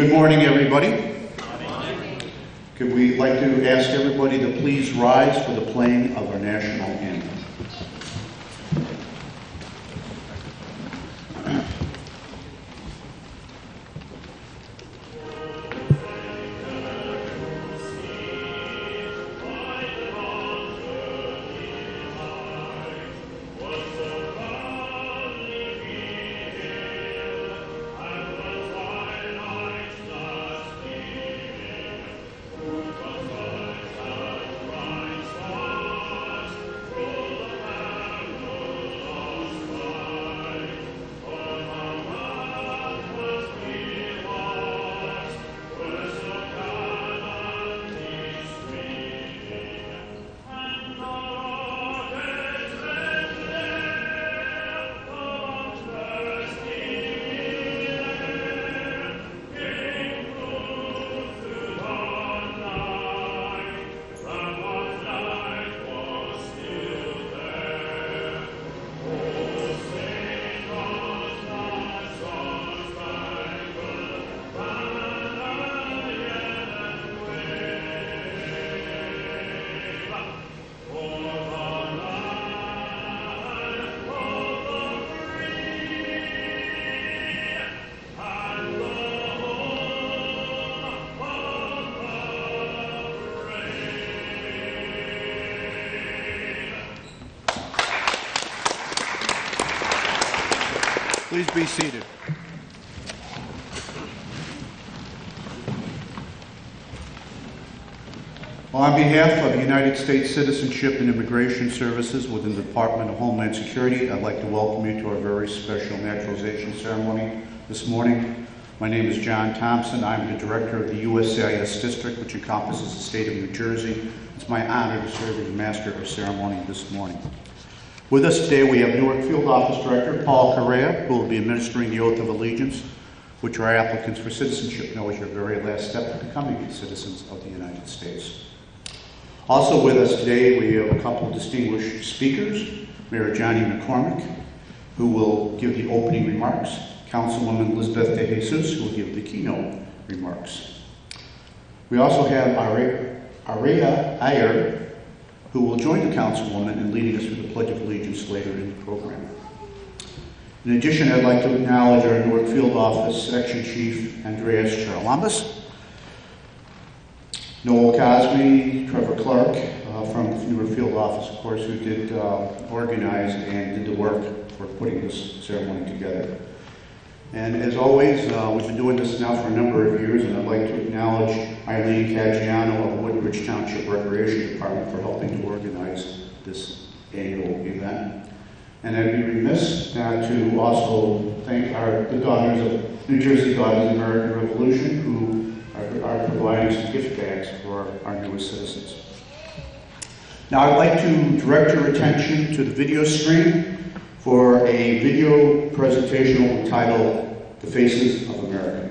Good morning, everybody. Could we like to ask everybody to please rise for the playing of our national anthem. Please be seated. Well, on behalf of the United States Citizenship and Immigration Services within the Department of Homeland Security, I'd like to welcome you to our very special naturalization ceremony this morning. My name is John Thompson. I'm the director of the USCIS district, which encompasses the state of New Jersey. It's my honor to serve as master of ceremony this morning. With us today, we have Newark Field Office Director Paul Correa, who will be administering the oath of allegiance, which our applicants for citizenship know is your very last step to becoming citizens of the United States. Also with us today, we have a couple of distinguished speakers, Mayor Johnny McCormick, who will give the opening remarks, Councilwoman Elizabeth De Jesus, who will give the keynote remarks. We also have Aria Iyer, who will join the Councilwoman in leading us through the Pledge of Allegiance later in the program. In addition, I'd like to acknowledge our Newark Field Office Section Chief, Andreas Charalambos, Noel Cosby, Trevor Clark from the Newark Field Office, of course, who did organize and did the work for putting this ceremony together. And as always, we've been doing this now for a number of years, and I'd like to acknowledge Eileen Caggiano of Woodbridge Township Recreation Department for helping to organize this annual event. And I'd be remiss not to also thank the Daughters of New Jersey Daughters of the American Revolution, who are providing some gift bags for our newest citizens. Now I'd like to direct your attention to the video screen for a video presentation entitled The Faces of America.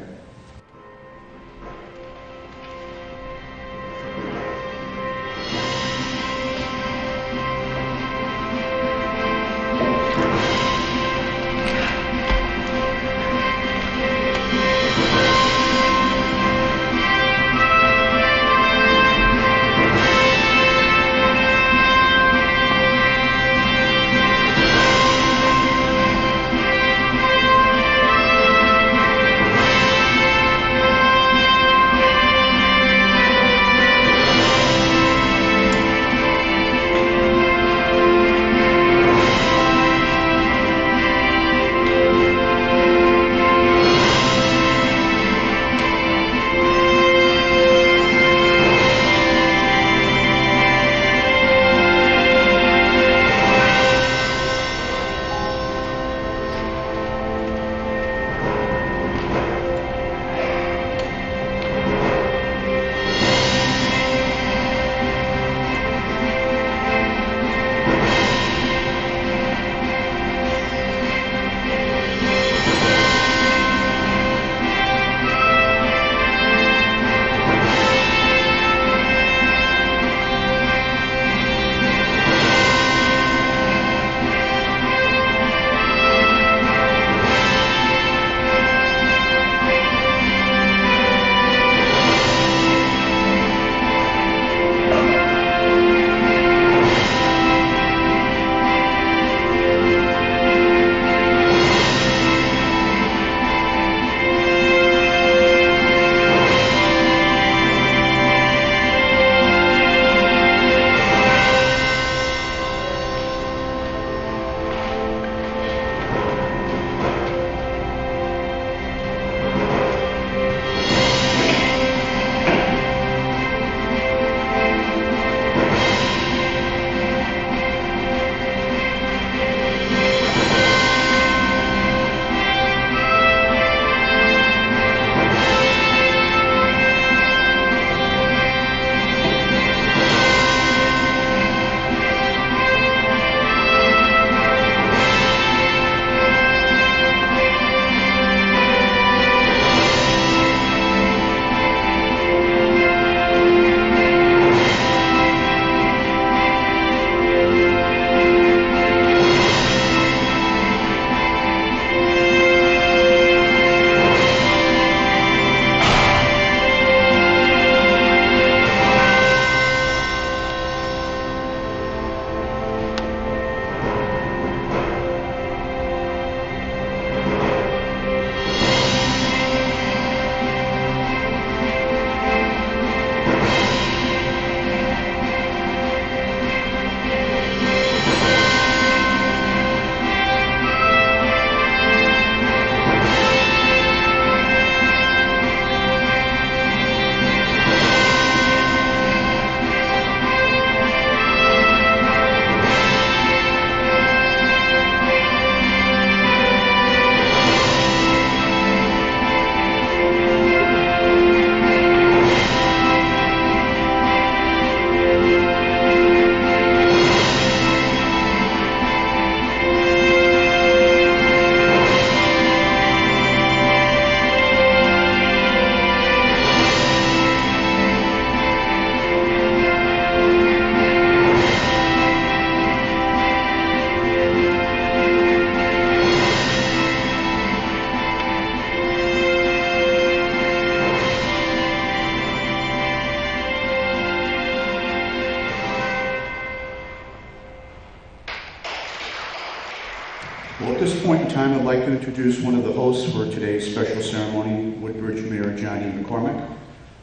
Well, at this point in time, I'd like to introduce one of the hosts for today's special ceremony, Woodbridge Mayor Johnny McCormick.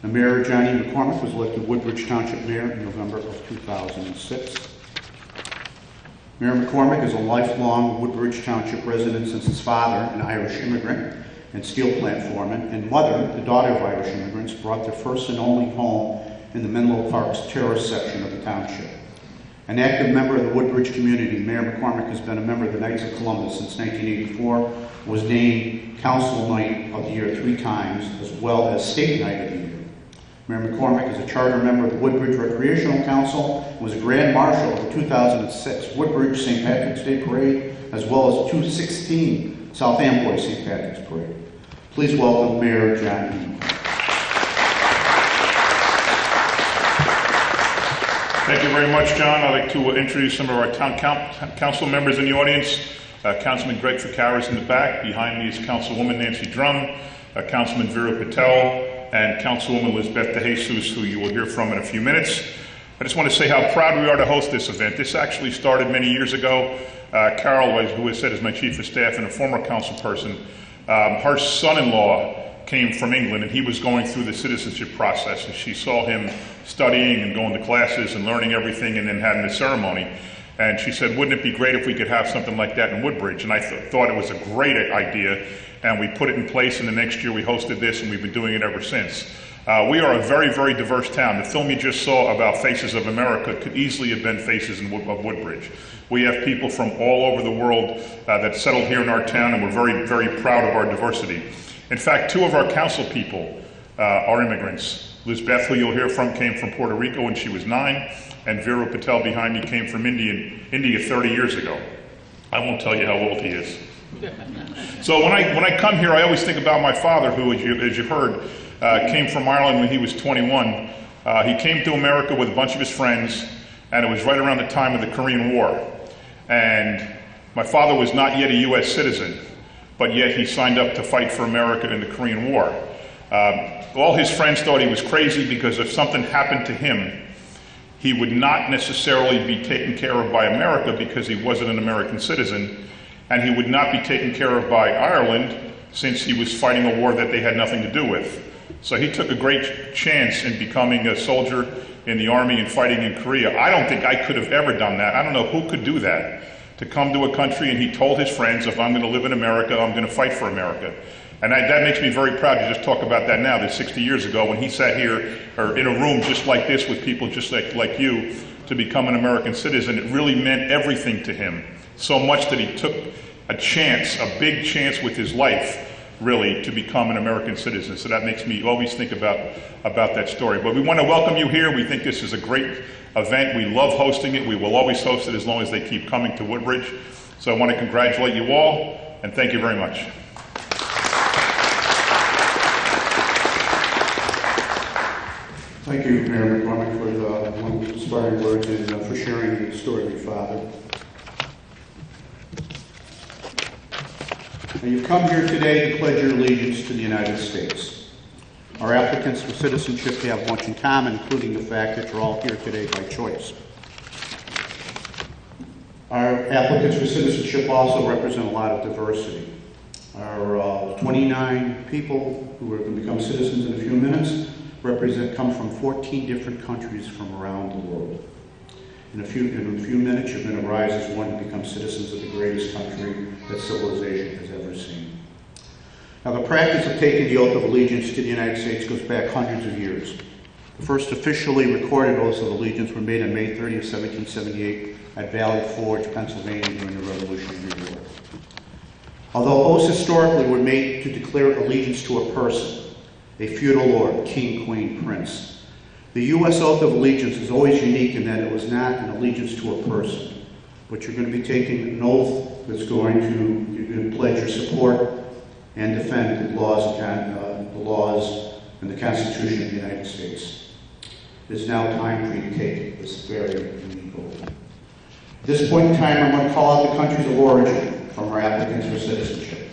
The Mayor Johnny McCormick was elected Woodbridge Township Mayor in November of 2006. Mayor McCormick is a lifelong Woodbridge Township resident since his father, an Irish immigrant and steel plant foreman, and mother, the daughter of Irish immigrants, brought their first and only home in the Menlo Park's terrace section of the township. An active member of the Woodbridge community, Mayor McCormick has been a member of the Knights of Columbus since 1984, was named Council Knight of the Year 3 times, as well as State Knight of the Year. Mayor McCormick is a charter member of the Woodbridge Recreational Council and was a Grand Marshal of the 2006 Woodbridge St. Patrick's Day Parade, as well as 2016 South Amboy St. Patrick's Parade. Please welcome Mayor Johnny. Thank you very much, John. I'd like to introduce some of our town council members in the audience. Councilman Greg Ficaris in the back. Behind me is Councilwoman Nancy Drum, Councilman Vera Patel, and Councilwoman Lisbeth DeJesus, who you will hear from in a few minutes. I just want to say how proud we are to host this event. This actually started many years ago. Carol, who is said is my chief of staff and a former council person, her son-in-law came from England, and he was going through the citizenship process, and she saw him studying and going to classes and learning everything and then having the ceremony. And she said, wouldn't it be great if we could have something like that in Woodbridge? And I thought it was a great idea, and we put it in place, and the next year we hosted this, and we've been doing it ever since. We are a very, very diverse town. The film you just saw about Faces of America could easily have been Faces of Woodbridge. We have people from all over the world that settled here in our town, and we're very, very proud of our diversity. In fact, 2 of our council people are immigrants. Lisbeth, who you'll hear from, came from Puerto Rico when she was 9, and Vera Patel behind me came from India 30 years ago. I won't tell you how old he is. So when I come here, I always think about my father, who, as you heard, came from Ireland when he was 21. He came to America with a bunch of his friends, and it was right around the time of the Korean War. And my father was not yet a U.S. citizen, but yet he signed up to fight for America in the Korean War. All his friends thought he was crazy because if something happened to him, he would not necessarily be taken care of by America because he wasn't an American citizen, and he would not be taken care of by Ireland since he was fighting a war that they had nothing to do with. So he took a great chance in becoming a soldier in the army and fighting in Korea. I don't think I could have ever done that. I don't know who could do that, to come to a country, and he told his friends, if I'm going to live in America, I'm going to fight for America. And that makes me very proud to just talk about that now, that 60 years ago when he sat here or in a room just like this with people just like you to become an American citizen. It really meant everything to him, so much that he took a chance, a big chance with his life, really, to become an American citizen. So that makes me always think about that story. But we want to welcome you here. We think this is a great event. We love hosting it. We will always host it as long as they keep coming to Woodbridge. So I want to congratulate you all, and thank you very much. Thank you, Mayor McCormick, for the inspiring words and for sharing the story of your father. Now, you've come here today to pledge your allegiance to the United States. Our applicants for citizenship have much in common, including the fact that you're all here today by choice. Our applicants for citizenship also represent a lot of diversity. Our 29 people who are going to become citizens in a few minutes come from 14 different countries from around the world. In a few minutes, you're going to rise as one to become citizens of the greatest country that civilization has ever seen. Now, the practice of taking the oath of allegiance to the United States goes back hundreds of years. The first officially recorded oaths of allegiance were made on May 30th, 1778 at Valley Forge, Pennsylvania during the Revolutionary War. Although oaths historically were made to declare allegiance to a person, a feudal lord, king, queen, prince, the U.S. oath of allegiance is always unique in that it was not an allegiance to a person, but you're going to be taking an oath that's you're going to pledge your support and defend the laws and the Constitution of the United States. It is now time for you to take this very unique oath. At this point in time, I'm going to call out the countries of origin from our applicants for citizenship.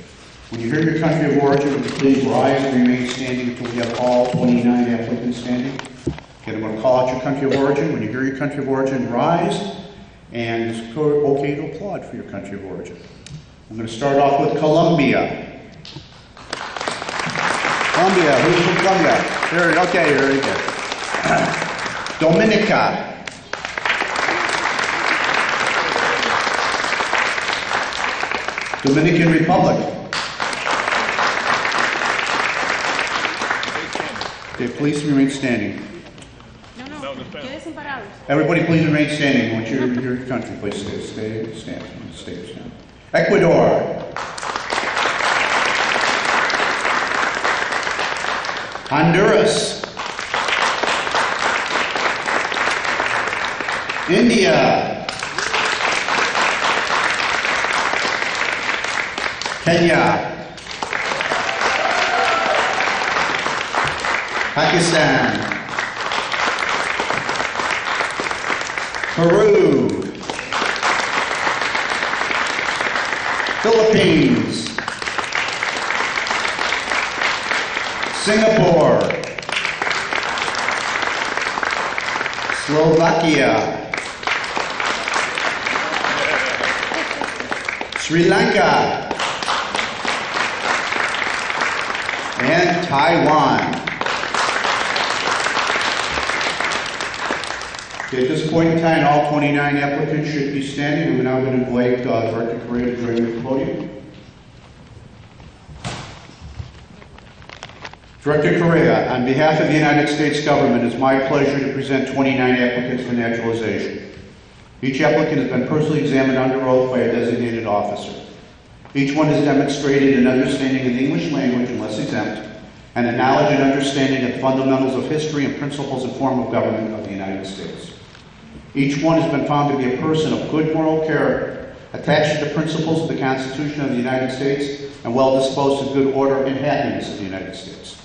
When you hear your country of origin, would you please rise and remain standing until we have all 29 applicants standing? Okay, I'm going to call out your country of origin. When you hear your country of origin, rise, and it's okay to applaud for your country of origin. I'm going to start off with Colombia. Colombia, who's from Colombia? Okay, very good. Dominica. Dominican Republic. Okay, please remain standing. Everybody please remain standing. I want your country, please stand. Ecuador. Honduras. India. Kenya. Pakistan. Peru. Philippines. Singapore. Slovakia. Sri Lanka. And Taiwan. Okay, at this point in time, all 29 applicants should be standing. We're now going to invite Director Correa to join me at the podium. Director Correa, on behalf of the United States government, it's my pleasure to present 29 applicants for naturalization. Each applicant has been personally examined under oath by a designated officer. Each one has demonstrated an understanding of the English language, unless exempt, and a knowledge and understanding of the fundamentals of history and principles and form of government of the United States. Each one has been found to be a person of good moral character, attached to the principles of the Constitution of the United States, and well disposed to good order and happiness of the United States.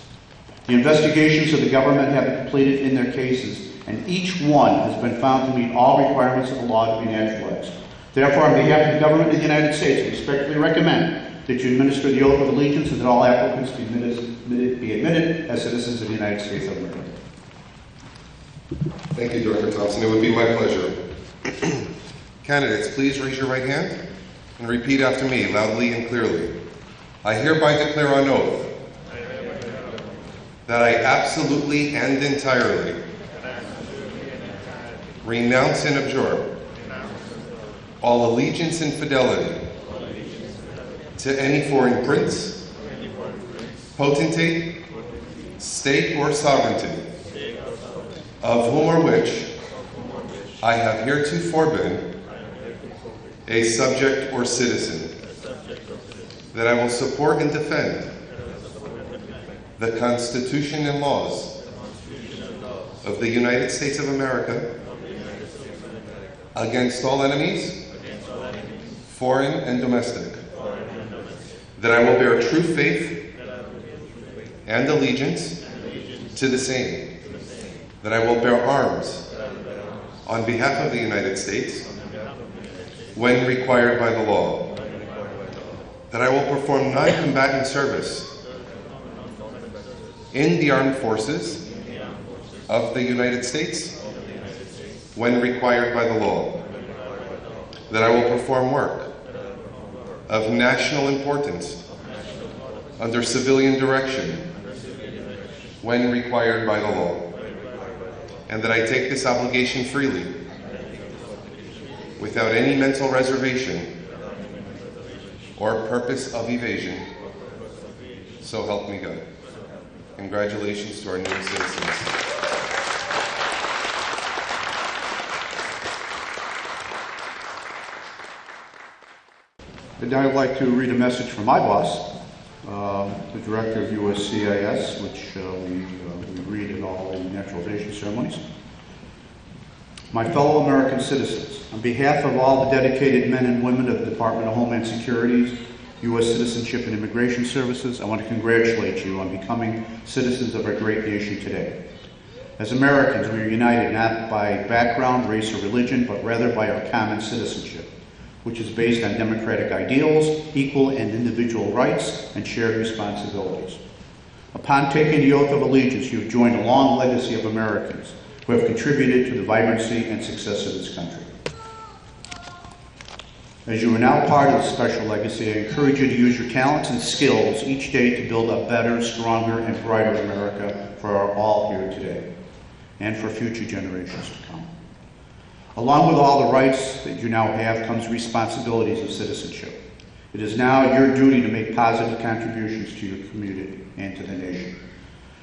The investigations of the government have been completed in their cases, and each one has been found to meet all requirements of the law to be naturalized. Therefore, on behalf of the government of the United States, we respectfully recommend that you administer the oath of allegiance and that all applicants be admitted as citizens of the United States of America. Thank you, Director Thompson. It would be my pleasure. Candidates, please raise your right hand and repeat after me, loudly and clearly. I hereby declare on oath that I absolutely and entirely renounce and abjure all allegiance and fidelity to any foreign prince, potentate, state, or sovereignty, of whom or which I have heretofore been a subject or citizen, that I will support and defend the Constitution and laws of the United States of America against all enemies, foreign and domestic, that I will bear true faith and allegiance to the same, that I will bear arms on behalf of the United States when required by the law, that I will perform non-combatant service in the armed forces of the United States when required by the law, that I will perform work of national importance under civilian direction when required by the law, and that I take this obligation freely without any mental reservation or purpose of evasion. So help me God. Congratulations to our new citizens. And now I'd like to read a message from my boss, the Director of USCIS, which we read at all the naturalization ceremonies. My fellow American citizens, on behalf of all the dedicated men and women of the Department of Homeland Security's U.S. Citizenship and Immigration Services, I want to congratulate you on becoming citizens of our great nation today. As Americans, we are united not by background, race, or religion, but rather by our common citizenship, which is based on democratic ideals, equal and individual rights, and shared responsibilities. Upon taking the oath of allegiance, you have joined a long legacy of Americans who have contributed to the vibrancy and success of this country. As you are now part of the special legacy, I encourage you to use your talents and skills each day to build a better, stronger, and brighter America for all here today and for future generations to come. Along with all the rights that you now have comes responsibilities of citizenship. It is now your duty to make positive contributions to your community and to the nation.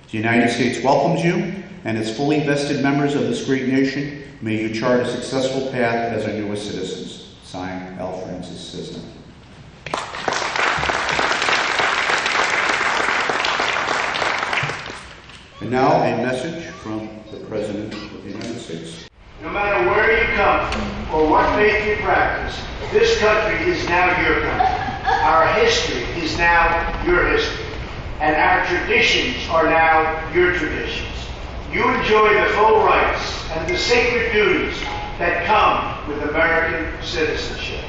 The United States welcomes you, and as fully vested members of this great nation, may you chart a successful path as our newest citizens. Signed, Al Francis Cisna. And now a message from the President of the United States. No matter where you come from or what faith you practice, this country is now your country. Our history is now your history. And our traditions are now your traditions. You enjoy the full rights and the sacred duties that come with American citizenship.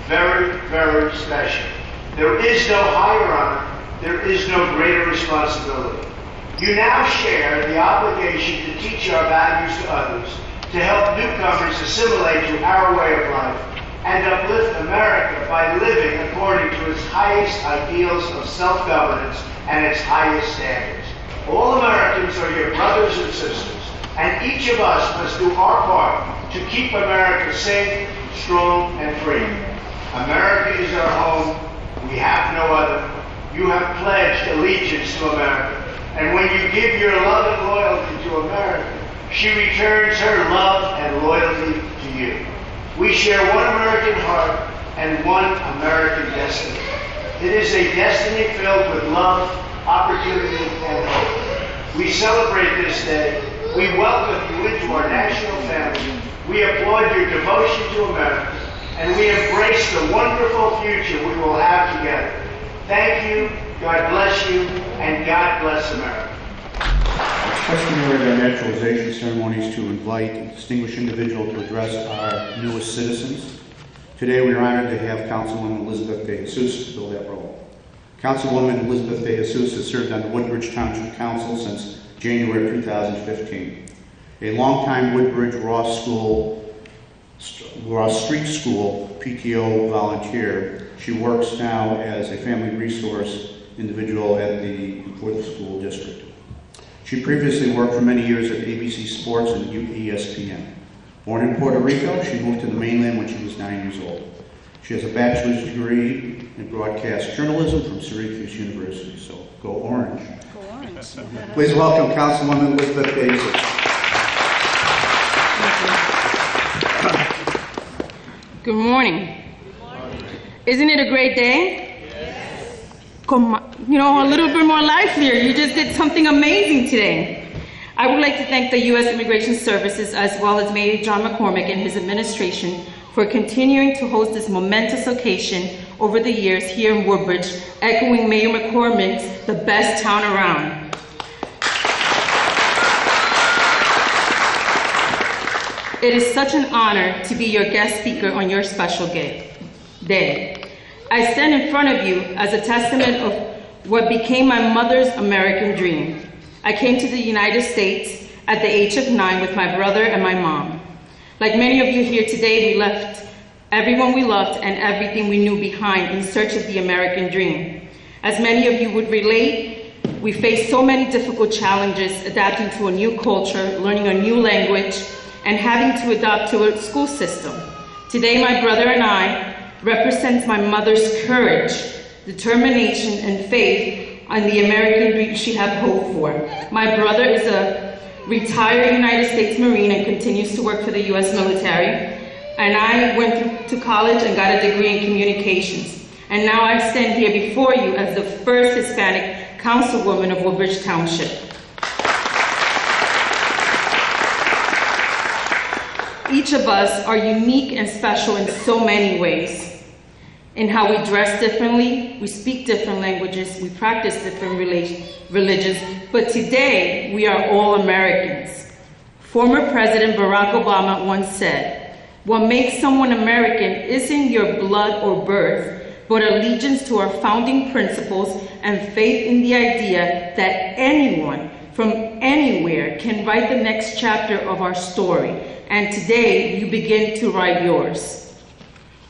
Very, very special. There is no higher honor. There is no greater responsibility. You now share the obligation to teach our values to others, to help newcomers assimilate to our way of life, and uplift America by living according to its highest ideals of self-governance and its highest standards. All Americans are your brothers and sisters, and each of us must do our part to keep America safe, strong, and free. America is our home. We have no other. You have pledged allegiance to America. And when you give your love and loyalty to America, she returns her love and loyalty to you. We share one American heart and one American destiny. It is a destiny filled with love, opportunity, and hope. We celebrate this day. We welcome you into our national family. We applaud your devotion to America, and we embrace the wonderful future we will have together. Thank you, God bless you, and God bless America. It's customary at our naturalization ceremonies to invite a distinguished individual to address our newest citizens. Today we are honored to have Councilwoman Elizabeth De Jesus fill that role. Councilwoman Elizabeth De Jesus has served on the Woodbridge Township Council since January 2015. A longtime Woodbridge Ross Street School PTO volunteer, she works now as a family resource individual at the Fourth School District. She previously worked for many years at ABC Sports and ESPN. Born in Puerto Rico, she moved to the mainland when she was 9 years old. She has a bachelor's degree in broadcast journalism from Syracuse University. So go Orange. Go Orange. Please welcome Councilwoman Elizabeth De Jesus. Good morning. Isn't it a great day? You know, a little bit more livelier. You just did something amazing today. I would like to thank the U.S. Immigration Services as well as Mayor John McCormick and his administration for continuing to host this momentous occasion over the years here in Woodbridge, echoing Mayor McCormick's "the best town around." It is such an honor to be your guest speaker on your special day. I stand in front of you as a testament of what became my mother's American dream. I came to the United States at the age of 9 with my brother and my mom. Like many of you here today, we left everyone we loved and everything we knew behind in search of the American dream. As many of you would relate, we faced so many difficult challenges adapting to a new culture, learning a new language, and having to adapt to a school system. Today, my brother and I represent my mother's courage, determination, and faith on the American dream she had hoped for. My brother is a retired United States Marine and continues to work for the U.S. military. And I went to college and got a degree in communications. And now I stand here before you as the first Hispanic councilwoman of Woodbridge Township. Each of us are unique and special in so many ways. In how we dress differently, we speak different languages, we practice different religions, but today we are all Americans. Former President Barack Obama once said, "What makes someone American isn't your blood or birth, but allegiance to our founding principles and faith in the idea that anyone from anywhere can write the next chapter of our story. And today, you begin to write yours."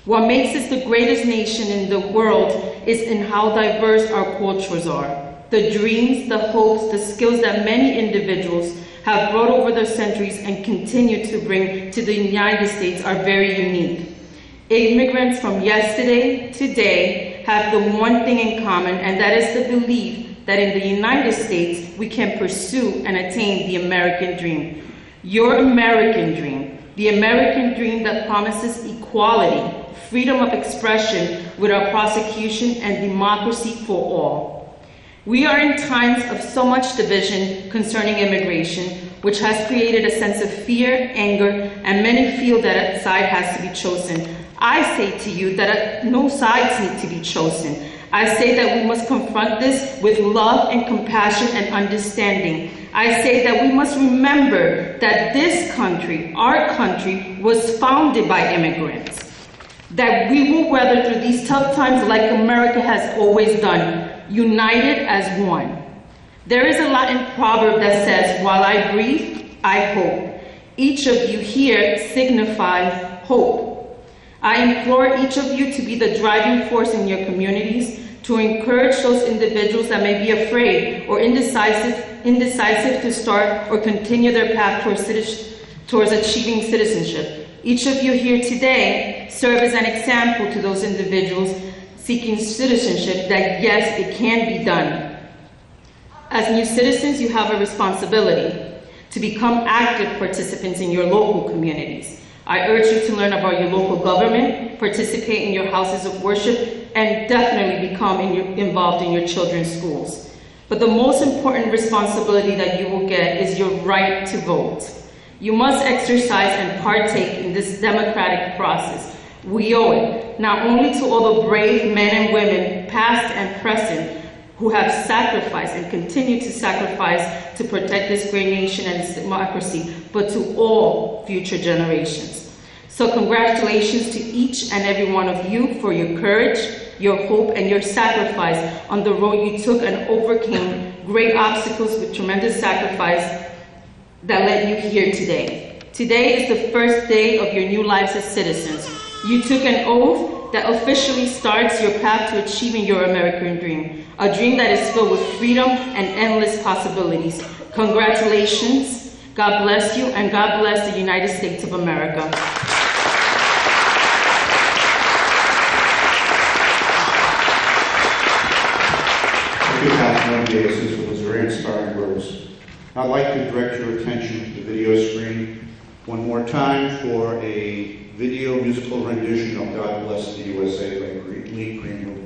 What makes us the greatest nation in the world is in how diverse our cultures are. The dreams, the hopes, the skills that many individuals have brought over the centuries and continue to bring to the United States are very unique. Immigrants from yesterday, today, have the one thing in common, and that is the belief that in the United States, we can pursue and attain the American dream. Your American dream, the American dream that promises equality, freedom of expression without prosecution, and democracy for all. We are in times of so much division concerning immigration, which has created a sense of fear, anger, and many feel that a side has to be chosen. I say to you that no sides need to be chosen. I say that we must confront this with love and compassion and understanding. I say that we must remember that this country, our country, was founded by immigrants. That we will weather through these tough times like America has always done, united as one. There is a Latin proverb that says, while I breathe, I hope. Each of you here signifies hope. I implore each of you to be the driving force in your communities, to encourage those individuals that may be afraid or indecisive to start or continue their path towards achieving citizenship. Each of you here today serve as an example to those individuals seeking citizenship that yes, it can be done. As new citizens, you have a responsibility to become active participants in your local communities. I urge you to learn about your local government, participate in your houses of worship, and definitely become involved in your children's schools. But the most important responsibility that you will get is your right to vote. You must exercise and partake in this democratic process. We owe it not only to all the brave men and women, past and present, who have sacrificed and continue to sacrifice to protect this great nation and its democracy, but to all future generations. So congratulations to each and every one of you for your courage, your hope, and your sacrifice on the road you took and overcame great obstacles with tremendous sacrifice that led you here today. Today is the first day of your new lives as citizens. You took an oath that officially starts your path to achieving your American dream, a dream that is filled with freedom and endless possibilities. Congratulations, God bless you, and God bless the United States of America. Thank you, Councilman Davis, for those very inspiring words. I'd like to direct your attention to the video screen one more time for a video musical rendition of God Bless the USA by Lee Greenwood.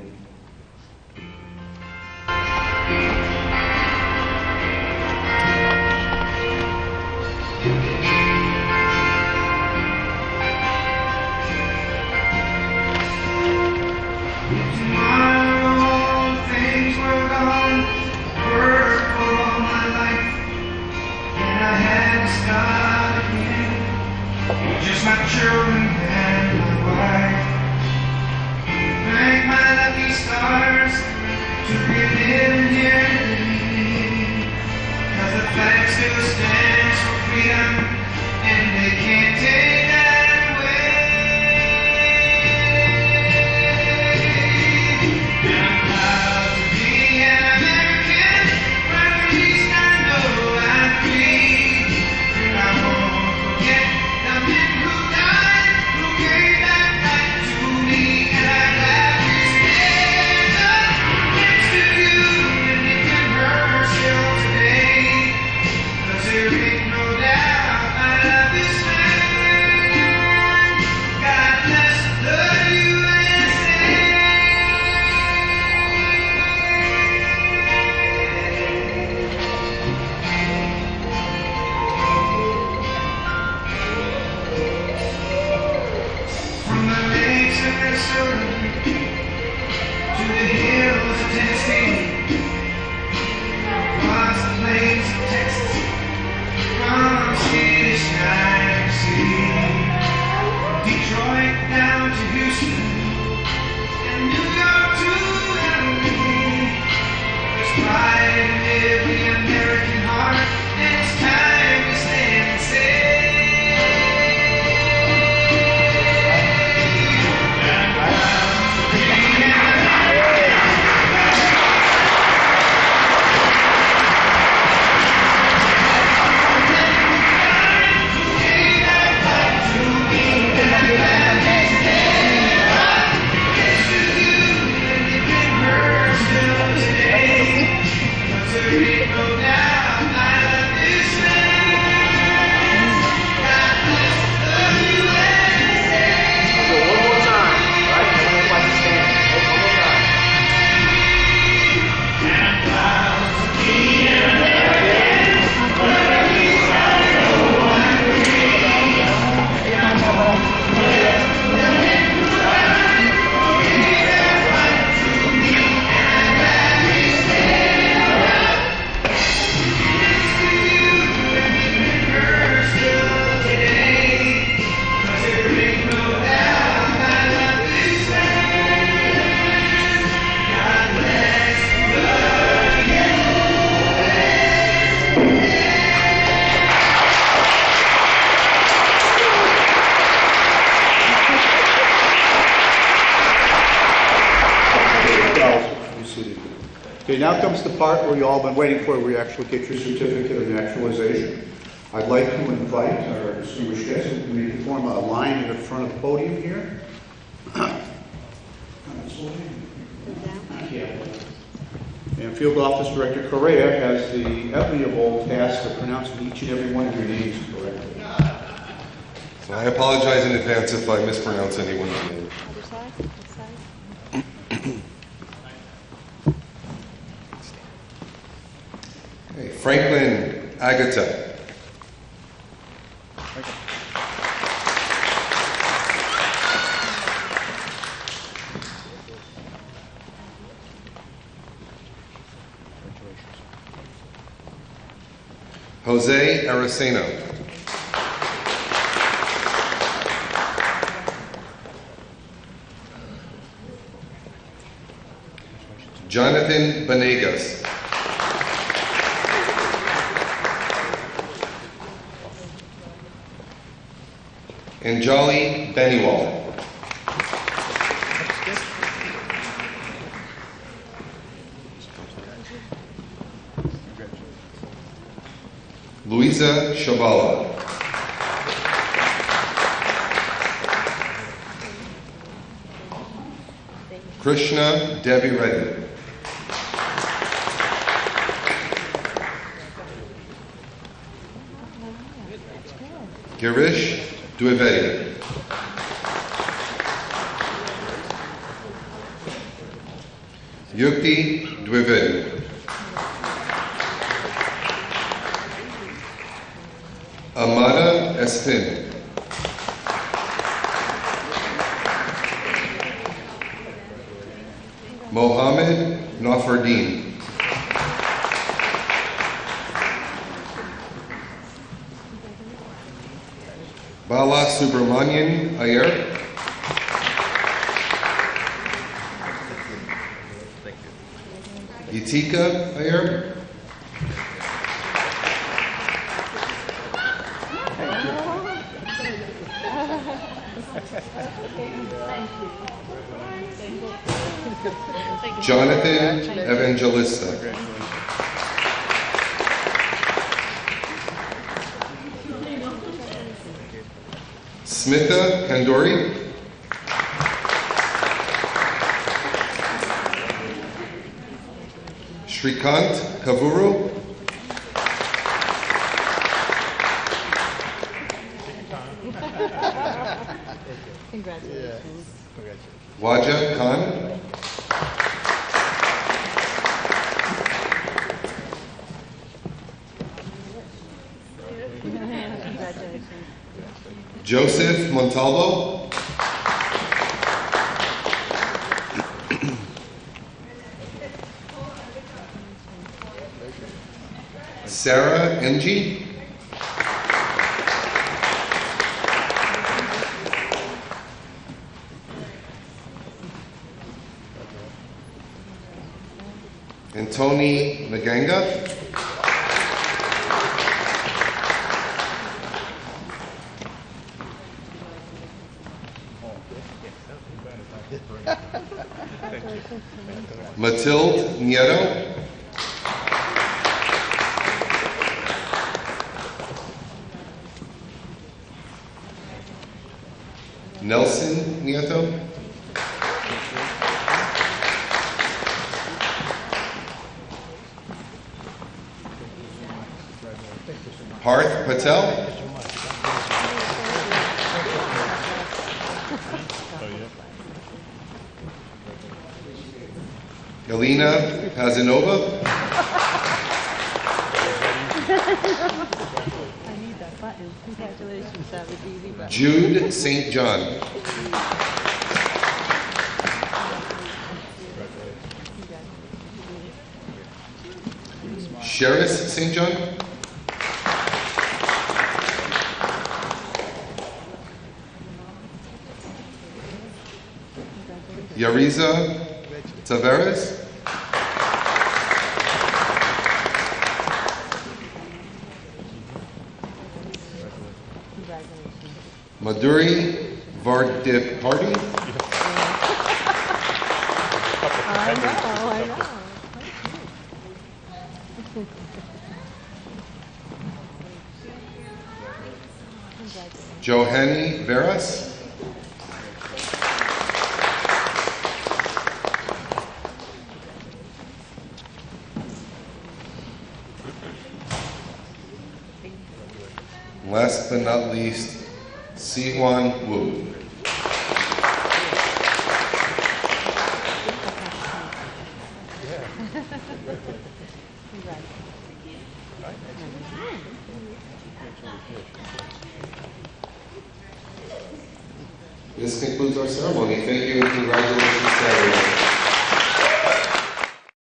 Just my children and my wife. Thank my lucky stars to be living here today. 'Cause the flag still stands for freedom, and they can't take that away. And I'm proud to be an American. Right from east I know I'm free. And I won't forget the men who died, who gave that right to me, and I gladly stand up next to you in the commercial today. 'Cause there ain't no doubt I love this land. God bless the USA. From the lakes of Minnesota to the hills of Tennessee, across the plains of Texas, from sea to shining sea, Detroit down to Houston, and New York to LA. There's pride in every American heart, and it's time we stand and say, Okay, now comes the part where you all been waiting for, where you actually get your certificate of naturalization. I'd like to invite our distinguished guests to form a line in the front of the podium here. And Field Office Director Correa has the enviable task of pronouncing each and every one of your names correctly. So I apologize in advance if I mispronounce anyone's name. Okay, Franklin Agata. Jose Araceno. Jonathan Banegas. Anjali Beniwal. Luisa Shabala. Krishna Devi Reddy. Girish Dwivedi. Yukti Dwivedi. Amada Espin. Mohammed Nafardeen. Bala Subramanian Iyer. Itika Iyer. Jonathan Evangelista. Smitha Kandori. Shrikant Kavuru. Congratulations. Waja Khan. Joseph Montalvo. Sarah Ng. And Tony Naganga. Matilde Nieto. Nelson Nieto. Parth Patel. Elena Pazanova. I need that button. Congratulations, that was easy button. Jude St. John. Sheris St. John. Yariza Tavares. Madhuri Vardiparty. I know. Johanny Veras. Last but not least, Sihuan Wu. This concludes our ceremony. Thank you and congratulations to everyone.